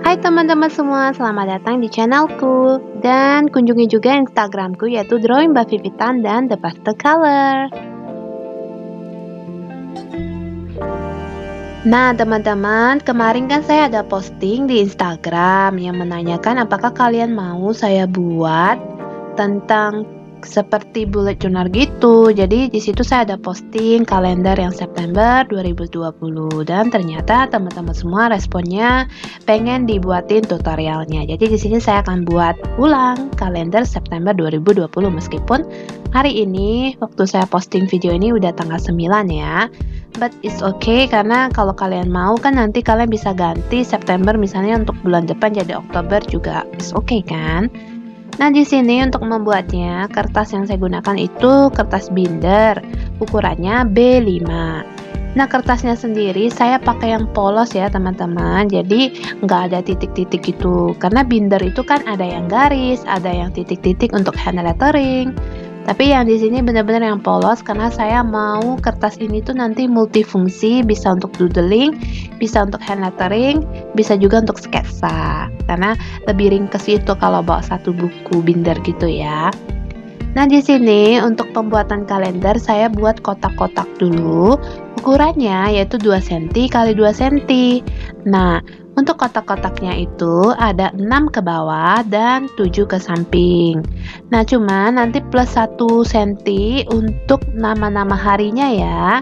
Hai teman-teman semua, selamat datang di channelku dan kunjungi juga Instagramku yaitu Drawing by Vivitan dan The Pastel Color. Nah teman-teman, kemarin kan saya ada posting di Instagram yang menanyakan apakah kalian mau saya buat tentang seperti bullet journal gitu. Jadi di situ saya ada posting kalender yang September 2020 dan ternyata teman-teman semua responnya pengen dibuatin tutorialnya. Jadi di sini saya akan buat ulang kalender September 2020 meskipun hari ini waktu saya posting video ini udah tanggal 9 ya. But it's okay karena kalau kalian mau kan nanti kalian bisa ganti September misalnya untuk bulan depan jadi Oktober juga it's okay kan? Nah, di sini untuk membuatnya, kertas yang saya gunakan itu kertas binder, ukurannya B5. Nah, kertasnya sendiri saya pakai yang polos ya, teman-teman. Jadi, nggak ada titik-titik gitu. Karena binder itu kan ada yang garis, ada yang titik-titik untuk hand lettering. Tapi yang di sini benar-benar yang polos karena saya mau kertas ini tuh nanti multifungsi, bisa untuk doodling, bisa untuk hand lettering, bisa juga untuk sketsa. Karena lebih ringkes itu kalau bawa satu buku binder gitu ya. Nah, di sini untuk pembuatan kalender saya buat kotak-kotak dulu. Ukurannya yaitu 2 cm x 2 cm. Nah, untuk kotak-kotaknya itu ada 6 ke bawah dan 7 ke samping. Nah, cuman nanti plus 1 cm untuk nama-nama harinya ya.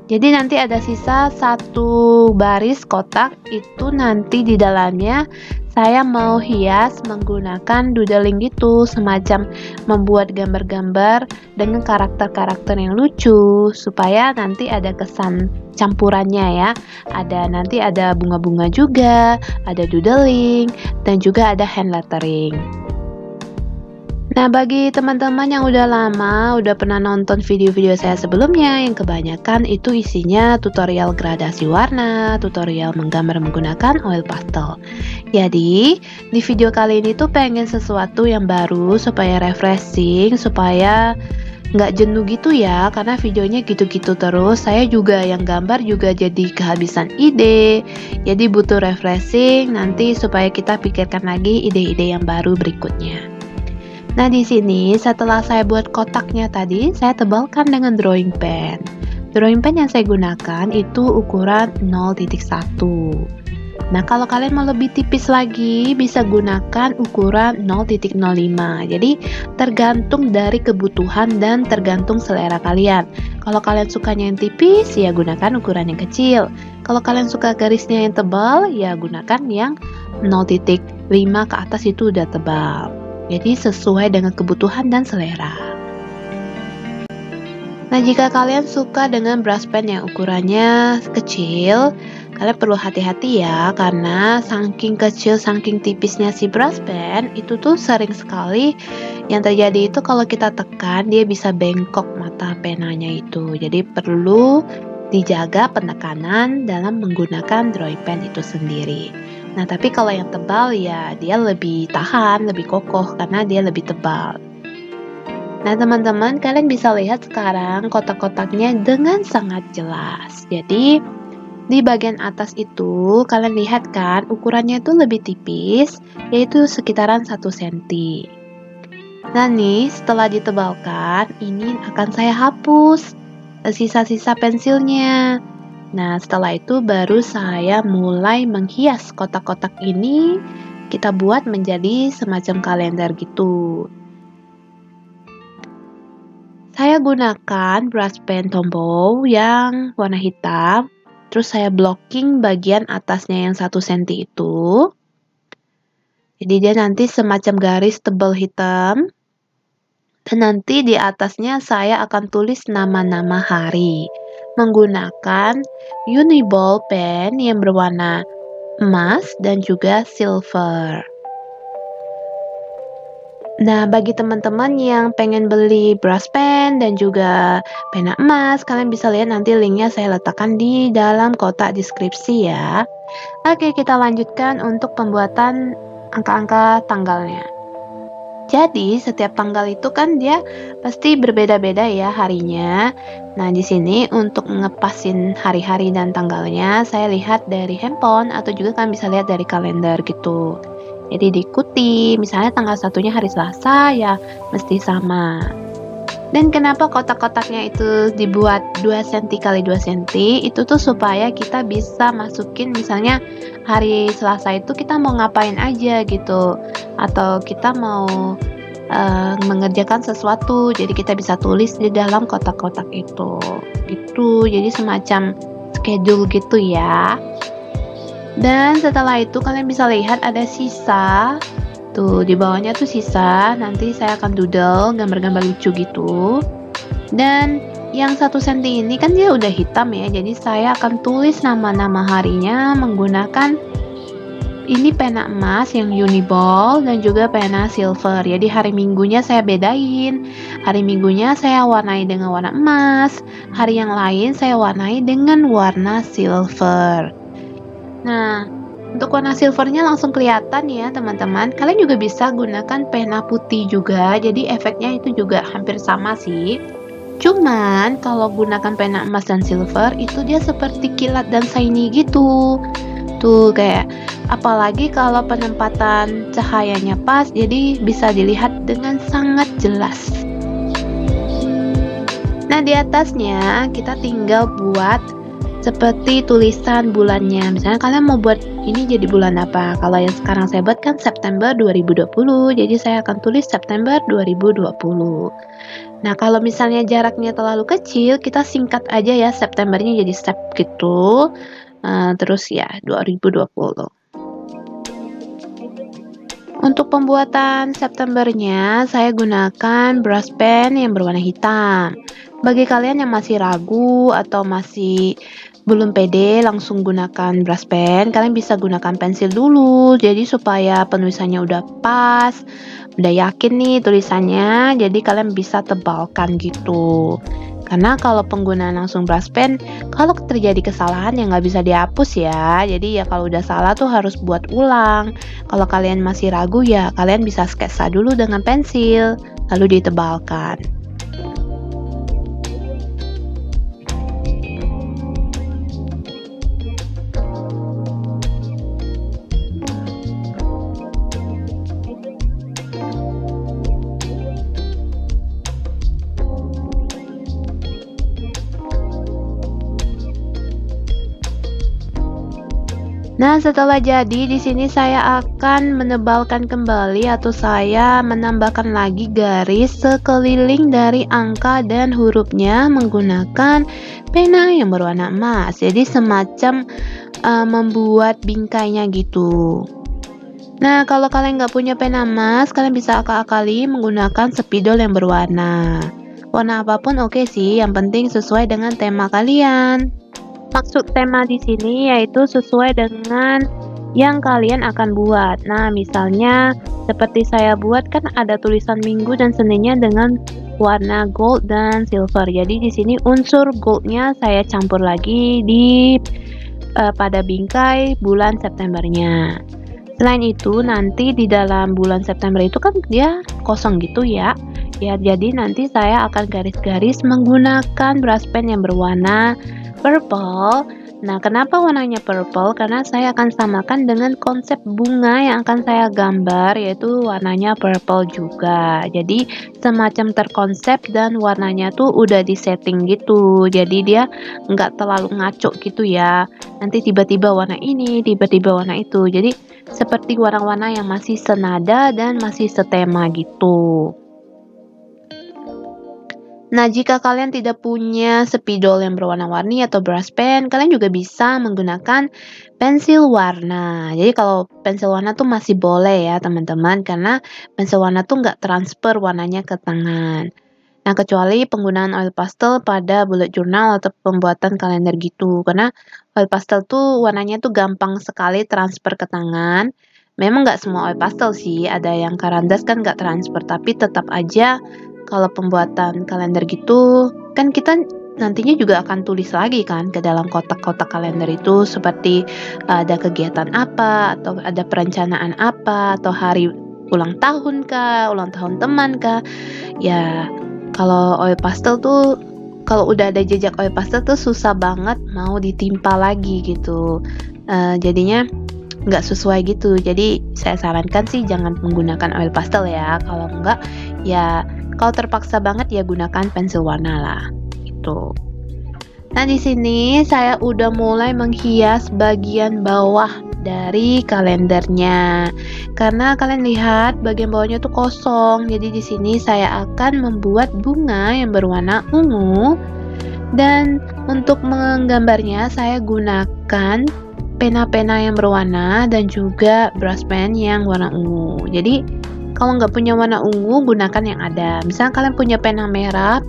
Jadi nanti ada sisa satu baris kotak itu nanti di dalamnya saya mau hias menggunakan doodling gitu, semacam membuat gambar-gambar dengan karakter-karakter yang lucu supaya nanti ada kesan campurannya ya. Nanti ada bunga-bunga juga, ada doodling dan juga ada hand lettering. Nah, bagi teman-teman yang udah lama, udah pernah nonton video-video saya sebelumnya, yang kebanyakan itu isinya tutorial gradasi warna, tutorial menggambar menggunakan oil pastel. Jadi, di video kali ini tuh pengen sesuatu yang baru, supaya refreshing, supaya nggak jenuh gitu ya, karena videonya gitu-gitu terus. Saya juga yang gambar juga jadi kehabisan ide, jadi butuh refreshing nanti supaya kita pikirkan lagi ide-ide yang baru berikutnya. Nah, di sini setelah saya buat kotaknya tadi, saya tebalkan dengan drawing pen. Drawing pen yang saya gunakan itu ukuran 0.1. Nah, kalau kalian mau lebih tipis lagi, bisa gunakan ukuran 0.05. Jadi, tergantung dari kebutuhan dan tergantung selera kalian. Kalau kalian sukanya yang tipis, ya gunakan ukuran yang kecil. Kalau kalian suka garisnya yang tebal, ya gunakan yang 0.5 ke atas itu udah tebal. Jadi sesuai dengan kebutuhan dan selera. Nah, jika kalian suka dengan brush pen yang ukurannya kecil, kalian perlu hati-hati ya, karena saking kecil, saking tipisnya si brush pen, itu tuh sering sekali yang terjadi itu kalau kita tekan, dia bisa bengkok mata penanya itu. Jadi perlu dijaga penekanan dalam menggunakan drawing pen itu sendiri. Nah, tapi kalau yang tebal ya dia lebih tahan, lebih kokoh karena dia lebih tebal. Nah, teman-teman, kalian bisa lihat sekarang kotak-kotaknya dengan sangat jelas. Jadi, di bagian atas itu kalian lihat kan ukurannya itu lebih tipis, yaitu sekitaran 1 cm. Nah, nih setelah ditebalkan, ini akan saya hapus sisa-sisa pensilnya. Nah, setelah itu baru saya mulai menghias kotak-kotak ini, kita buat menjadi semacam kalender gitu. Saya gunakan brush pen Tombow yang warna hitam, terus saya blocking bagian atasnya yang 1 cm itu. Jadi dia nanti semacam garis tebal hitam. Dan nanti di atasnya saya akan tulis nama-nama hari menggunakan Uniball pen yang berwarna emas dan juga silver. Nah, bagi teman-teman yang pengen beli brush pen dan juga pena emas, kalian bisa lihat nanti linknya saya letakkan di dalam kotak deskripsi ya. Oke, kita lanjutkan untuk pembuatan angka-angka tanggalnya. Jadi setiap tanggal itu kan dia pasti berbeda-beda ya harinya. Nah, di sini untuk ngepasin hari-hari dan tanggalnya, saya lihat dari handphone atau juga kan bisa lihat dari kalender gitu. Jadi diikuti, misalnya tanggal satunya hari Selasa ya mesti sama. Dan kenapa kotak-kotaknya itu dibuat 2 cm kali 2 cm, itu tuh supaya kita bisa masukin misalnya hari Selasa itu kita mau ngapain aja gitu, atau kita mau, mengerjakan sesuatu, jadi kita bisa tulis di dalam kotak-kotak itu, gitu. Jadi semacam schedule gitu ya. Dan setelah itu kalian bisa lihat ada sisa, tuh di bawahnya tuh sisa, nanti saya akan doodle gambar-gambar lucu gitu. Dan yang 1 cm ini kan dia udah hitam ya, jadi saya akan tulis nama-nama harinya menggunakan ini pena emas yang uniball dan juga pena silver. Jadi hari Minggunya saya bedain, hari Minggunya saya warnai dengan warna emas, hari yang lain saya warnai dengan warna silver. Nah, untuk warna silvernya langsung kelihatan ya teman-teman. Kalian juga bisa gunakan pena putih juga, jadi efeknya itu juga hampir sama sih. Cuman kalau gunakan pena emas dan silver itu dia seperti kilat dan shiny gitu. Tuh kayak apalagi kalau penempatan cahayanya pas, jadi bisa dilihat dengan sangat jelas. Nah, di atasnya kita tinggal buat seperti tulisan bulannya. Misalnya kalian mau buat ini jadi bulan apa? Kalau yang sekarang saya buat kan September 2020, jadi saya akan tulis September 2020. Nah, kalau misalnya jaraknya terlalu kecil, kita singkat aja ya Septembernya jadi Sep gitu. Terus ya 2020. Untuk pembuatan Septembernya, saya gunakan brush pen yang berwarna hitam. Bagi kalian yang masih ragu atau masih belum pede langsung gunakan brush pen, kalian bisa gunakan pensil dulu. Jadi supaya penulisannya udah pas, udah yakin nih tulisannya, jadi kalian bisa tebalkan gitu. Karena kalau penggunaan langsung brush pen, kalau terjadi kesalahan ya nggak bisa dihapus ya. Jadi ya kalau udah salah tuh harus buat ulang. Kalau kalian masih ragu ya kalian bisa sketsa dulu dengan pensil, lalu ditebalkan. Nah, setelah jadi, di sini saya akan menebalkan kembali atau saya menambahkan lagi garis sekeliling dari angka dan hurufnya menggunakan pena yang berwarna emas. Jadi semacam membuat bingkainya gitu. Nah, kalau kalian nggak punya pena emas, kalian bisa akal-akali menggunakan spidol yang berwarna. Warna apapun oke sih, yang penting sesuai dengan tema kalian. Maksud tema di sini yaitu sesuai dengan yang kalian akan buat. Nah, misalnya seperti saya buat kan ada tulisan Minggu dan Seninnya dengan warna gold dan silver. Jadi di sini unsur goldnya saya campur lagi di pada bingkai bulan Septembernya. Selain itu nanti di dalam bulan September itu kan dia kosong gitu ya. Ya, jadi nanti saya akan garis-garis menggunakan brush pen yang berwarna purple. Nah, kenapa warnanya purple? Karena saya akan samakan dengan konsep bunga yang akan saya gambar, yaitu warnanya purple juga. Jadi semacam terkonsep dan warnanya tuh udah disetting gitu. Jadi dia nggak terlalu ngaco gitu ya. Nanti tiba-tiba warna ini, tiba-tiba warna itu. Jadi seperti warna-warna yang masih senada dan masih setema gitu. Nah, jika kalian tidak punya spidol yang berwarna-warni atau brush pen, kalian juga bisa menggunakan pensil warna. Jadi kalau pensil warna tuh masih boleh ya teman-teman, karena pensil warna tuh nggak transfer warnanya ke tangan. Nah, kecuali penggunaan oil pastel pada bullet journal atau pembuatan kalender gitu. Karena oil pastel tuh warnanya tuh gampang sekali transfer ke tangan. Memang nggak semua oil pastel sih, ada yang Caran d'Ache kan nggak transfer, tapi tetap aja kalau pembuatan kalender gitu, kan kita nantinya juga akan tulis lagi kan ke dalam kotak-kotak kalender itu seperti ada kegiatan apa, atau ada perencanaan apa, atau hari ulang tahun kah, ulang tahun teman kah. Ya, kalau oil pastel tuh kalau udah ada jejak oil pastel tuh susah banget mau ditimpa lagi gitu. Jadinya nggak sesuai gitu. Jadi saya sarankan sih jangan menggunakan oil pastel ya. Kalau enggak ya kalau terpaksa banget ya gunakan pensil warna lah gitu. Nah, di sini saya udah mulai menghias bagian bawah dari kalendernya. Karena kalian lihat bagian bawahnya tuh kosong. Jadi di sini saya akan membuat bunga yang berwarna ungu. Dan untuk menggambarnya saya gunakan pena-pena yang berwarna dan juga brush pen yang warna ungu. Jadi kalau nggak punya warna ungu, gunakan yang ada. Misalnya kalian punya pena merah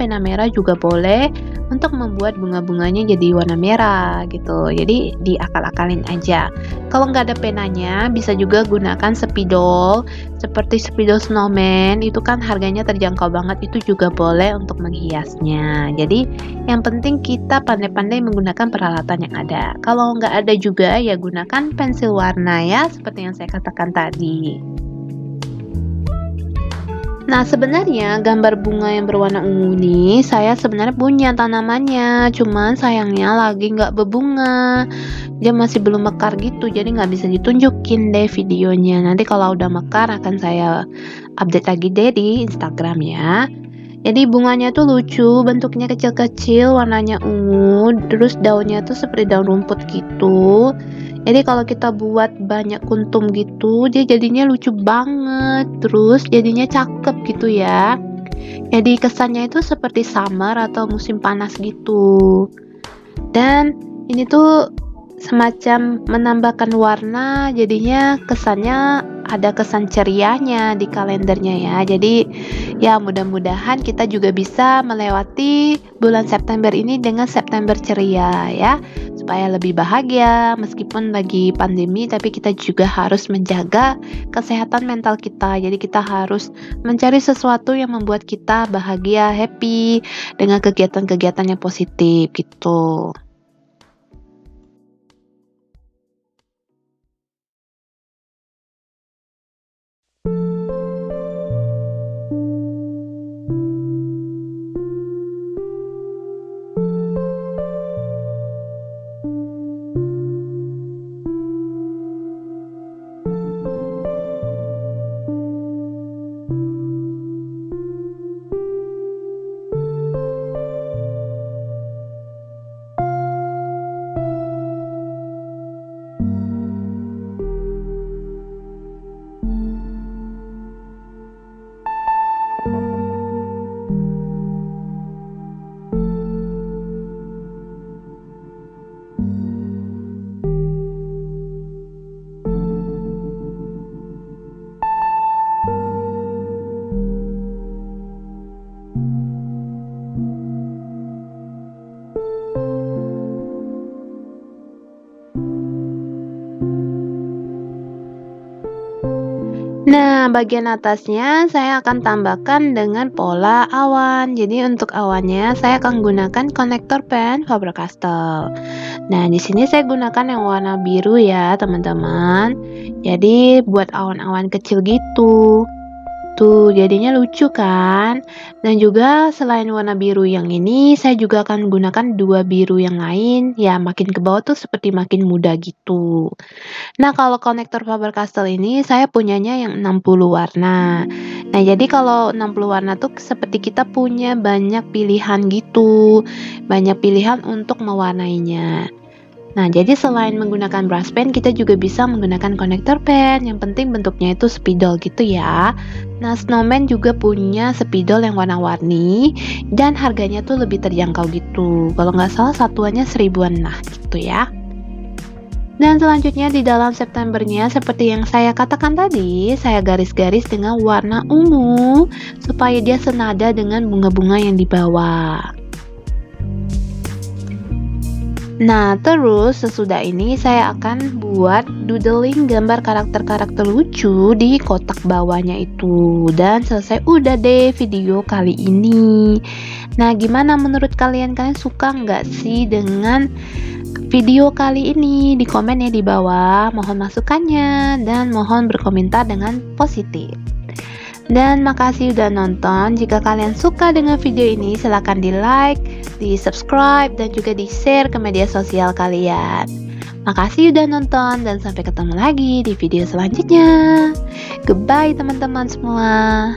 juga boleh untuk membuat bunga-bunganya jadi warna merah gitu. Jadi diakal-akalin aja. Kalau nggak ada penanya, bisa juga gunakan spidol seperti spidol snowman. Itu kan harganya terjangkau banget. Itu juga boleh untuk menghiasnya. Jadi yang penting kita pandai-pandai menggunakan peralatan yang ada. Kalau nggak ada juga ya gunakan pensil warna ya, seperti yang saya katakan tadi. Nah, sebenarnya gambar bunga yang berwarna ungu ini saya sebenarnya punya tanamannya, cuman sayangnya lagi nggak berbunga. Dia masih belum mekar gitu, jadi nggak bisa ditunjukin deh videonya. Nanti kalau udah mekar akan saya update lagi deh di Instagram ya. Jadi bunganya tuh lucu, bentuknya kecil-kecil, warnanya ungu, terus daunnya tuh seperti daun rumput gitu. Jadi kalau kita buat banyak kuntum gitu, dia jadinya lucu banget, terus jadinya cakep gitu ya. Jadi kesannya itu seperti summer atau musim panas gitu. Dan ini tuh semacam menambahkan warna, jadinya kesannya ada kesan cerianya di kalendernya ya. Jadi ya mudah-mudahan kita juga bisa melewati bulan September ini dengan September ceria ya, supaya lebih bahagia. Meskipun lagi pandemi, tapi kita juga harus menjaga kesehatan mental kita. Jadi kita harus mencari sesuatu yang membuat kita bahagia, happy dengan kegiatan-kegiatan yang positif gitu. Nah, bagian atasnya saya akan tambahkan dengan pola awan. Jadi untuk awannya saya akan gunakan konektor pen Faber-Castell. Nah, di sini saya gunakan yang warna biru ya, teman-teman. Jadi buat awan-awan kecil gitu. Tuh, jadinya lucu kan? Dan juga selain warna biru yang ini, saya juga akan gunakan dua biru yang lain. Ya, makin ke bawah tuh seperti makin muda gitu. Nah, kalau konektor Faber-Castell ini saya punyanya yang 60 warna. Nah, jadi kalau 60 warna tuh seperti kita punya banyak pilihan gitu. Banyak pilihan untuk mewarnainya. Nah, jadi selain menggunakan brush pen, kita juga bisa menggunakan konektor pen. Yang penting bentuknya itu spidol gitu ya. Nah, Snowman juga punya spidol yang warna-warni dan harganya tuh lebih terjangkau gitu. Kalau nggak salah satuannya 1000-an lah gitu ya. Dan selanjutnya di dalam Septembernya seperti yang saya katakan tadi, saya garis-garis dengan warna ungu supaya dia senada dengan bunga-bunga yang di bawah. Nah, terus sesudah ini saya akan buat doodling gambar karakter-karakter lucu di kotak bawahnya itu. Dan selesai udah deh video kali ini. Nah, gimana menurut kalian? Kalian suka nggak sih dengan video kali ini? Di komen ya di bawah. Mohon masukannya dan mohon berkomentar dengan positif. Dan makasih udah nonton. Jika kalian suka dengan video ini, silahkan di like, di subscribe, dan juga di share ke media sosial kalian. Makasih udah nonton dan sampai ketemu lagi di video selanjutnya. Goodbye teman-teman semua.